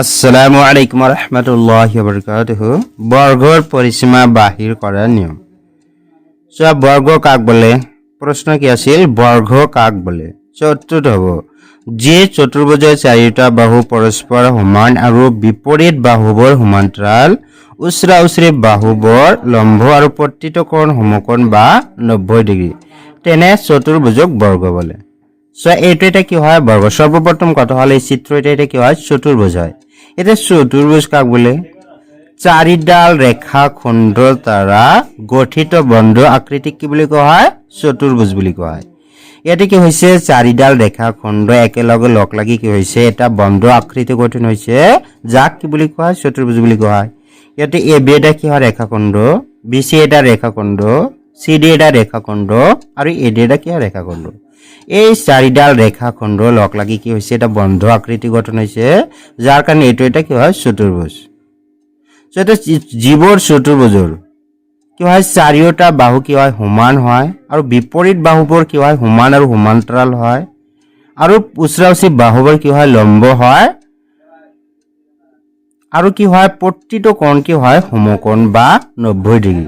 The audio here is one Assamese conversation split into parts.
আসসালামু আলাইকুম রহমতুল্লাহি ওয়া বারাকাতুহু। বর্গর পরিসীমা বাহির করার নিয়ম। বর্গ কাক বলে? প্রশ্ন কি আছিল? বর্গ কাক বলে? উত্তর হব যে চতুৰ্ভুজৰ চাৰিটা বাহু পৰস্পৰ সমান আৰু বিপৰীত বাহুবোৰ সমান্তৰাল, উচৰা উচৰি বাহুবোৰ লম্ব আৰু প্ৰতিটো কোণ সমকোণ বা 90 ডিগ্ৰী, তেনে চতুৰ্ভুজক বৰ্গ বলে। এইটো এটা কি হয়? বর্গ। সর্বপ্রথম কথা হল এই চিত্র এটা কি হয়? চতুর্ভুজ হয়। এটা চতুর্ভুজ কাক বলে? চারিডাল ৰেখাখণ্ডৰ দ্বাৰা গঠিত বন্ধ আকৃতিক কি বুলি কোৱা হয়? চতুৰ্ভুজ বুলি কোৱা হয়। ইয়াতে কি হৈছে? চাৰিডাল ৰেখাখণ্ড একেলগে লগ লাগি কি হৈছে? এটা বন্ধ আকৃতি গঠন হৈছে, যাক কি বুলি কোৱা হয়? চতুৰ্ভুজ বুলি কোৱা হয়। ইয়াতে AB এটা কি হয়? ৰেখাখণ্ড, BC এটা ৰেখাখণ্ড, CD এটা ৰেখাখণ্ড আৰু AD এটা কি হয়? ৰেখাখণ্ড। এই চাৰিডাল ৰেখাখণ্ড লগ লাগি কি হৈছে? এটা বন্ধ আকৃতি গঠন হৈছে, যাৰ কাৰণে এইটো এটা কি হয়? চতুৰ্ভুজ। এটা যিবোৰ চতুৰ্ভুজৰ কি হয়? চাৰিওটা বাহু কি হয়? সমান হয় আৰু বিপৰীত বাহুবোৰ কি হয়? সমান আৰু সমান্তৰাল হয় আৰু উচৰা উচৰি বাহুবোৰ কি হয়? লম্ব হয় আৰু কি হয়? প্ৰতিটো কোণ কি হয়? সমকোণ বা 90 ডিগ্ৰী।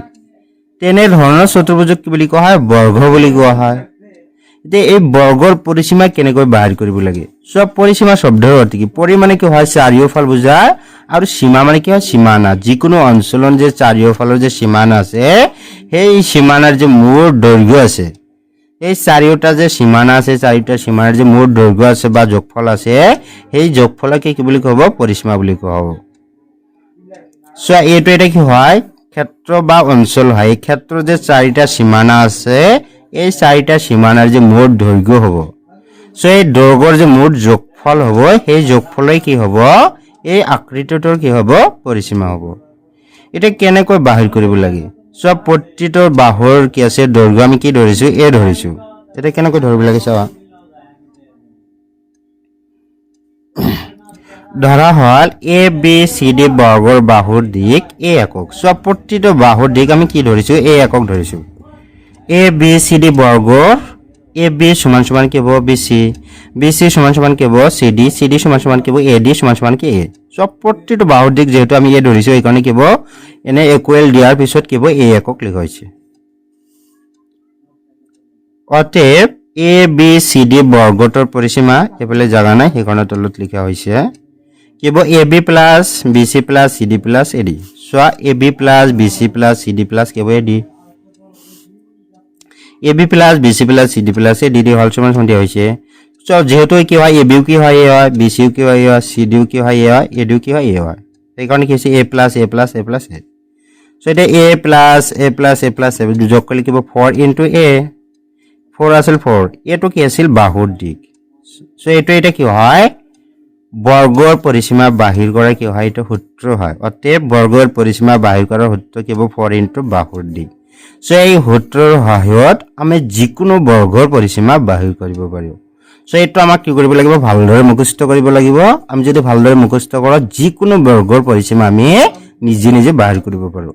তেনে ধৰণৰ চতুৰ্ভুজক কি বুলি কোৱা হয়? বৰ্গ বুলি কোৱা হয়। এতিয়া এই বৰ্গৰ পৰিসীমা কেনেকৈ বাহিৰ কৰিব লাগে? পৰিসীমা শব্দৰ অৰ্থ কি? পৰি মানে কি হয়? চাৰিওফাল বুজায় আৰু সীমা মানে কি হয়? সীমানা। যিকোনো অঞ্চলৰ যে চাৰিওফালৰ যে সীমানা আছে, সেই সীমানাৰ যে মূল দৈৰ্ঘ্য আছে, এই চাৰিওটা যে সীমানা আছে, চাৰিটা সীমানাৰ যে মূল দৈৰ্ঘ্য আছে বা যোগফল আছে, সেই যোগফলকে কি বুলি কোৱা হ'ব? পৰিসীমা বুলি কোৱা হ'ব। এইটো এটা কি হয়? ক্ষেত্ৰ বা অঞ্চল হয়। এই ক্ষেত্ৰৰ যে চাৰিটা সীমানা আছে, এই চাৰিটা সীমানাৰ যে মুঠ দৈৰ্ঘ্য হ'ব, এই দৈৰ্ঘ্যৰ যে মুঠ যোগফল হ'ব, সেই যোগফলে কি হ'ব? এই আকৃতিটোৰ কি হ'ব? পৰিসীমা হ'ব। এতিয়া কেনেকৈ বাহিৰ কৰিব লাগে? প্ৰতিটো বাহুৰ কি আছে? দৈৰ্ঘ্য আমি কি ধৰিছো? A ধৰিছো। এতিয়া কেনেকৈ ধৰিব লাগে চাবা। ধৰা হল ABCD বৰ্গৰ বাহুৰ দিক A একক। প্ৰতিটো বাহুৰ দিক আমি কি ধৰিছো? A একক ধৰিছো। ABCD বৰ্গৰ AB সমান সমান কি হ'ব? BC, BC সমান সমান কি হ'ব? CD, CD সমান সমান কি হ'ব? AD সমান সমান কি A। প্ৰতিটো বাহুৰ দিক যেহেতু আমি A ধৰিছো, এই কাৰণে কি হ'ব? এনে ইকুৱেল দিয়াৰ পিছত কি হ'ব? A একক লিখা হৈছে। অতএব ABCD বৰ্গটোৰ পৰিসীমা এফালে জাগা নাই, সেইকাৰণে তলত লিখা হৈছে কি হ'ব? AB plus BC plus CD plus AD। AB plus BC plus CD plus কি হ'ব? AD। AB plus BC plus CD plus AD হল সমান সমান দিয়া হৈছে। যেহেতু কি হয়? AB কি হয়? A হয়, BC কি হয়? A হয়, CD কি হয়? A হয়, AD কি হয়? A হয়। এই কাৰণে কি হৈছে? A plus A plus A plus A। এটা A plus A plus A plus A যোগ কৰিলে কি হ'ব? 4 into A। 4 আছিল 4। এইটো কি আছিল? বাহুৰ দিক। এইটো এটা কি হয়? বৰ্গৰ পৰিসীমা বাহিৰ কৰা কি হয়? এটা সূত্ৰ হয়। অতএব বৰ্গৰ পৰিসীমা বাহিৰ কৰাৰ সূত্ৰ কি হ'ব? 4 into বাহুৰ দিক। এই সূত্ৰৰ সহায়ত আমি যিকোনো বৰ্গৰ পৰিসীমা বাহিৰ কৰিব পাৰোঁ। এইটো আমাক কি কৰিব লাগিব? ভালদৰে মুখস্থ কৰিব লাগিব। আমি যদি ভালদৰে মুখস্থ কৰোঁ, যিকোনো বৰ্গৰ পৰিসীমা আমি নিজে নিজে বাহিৰ কৰিব পাৰোঁ।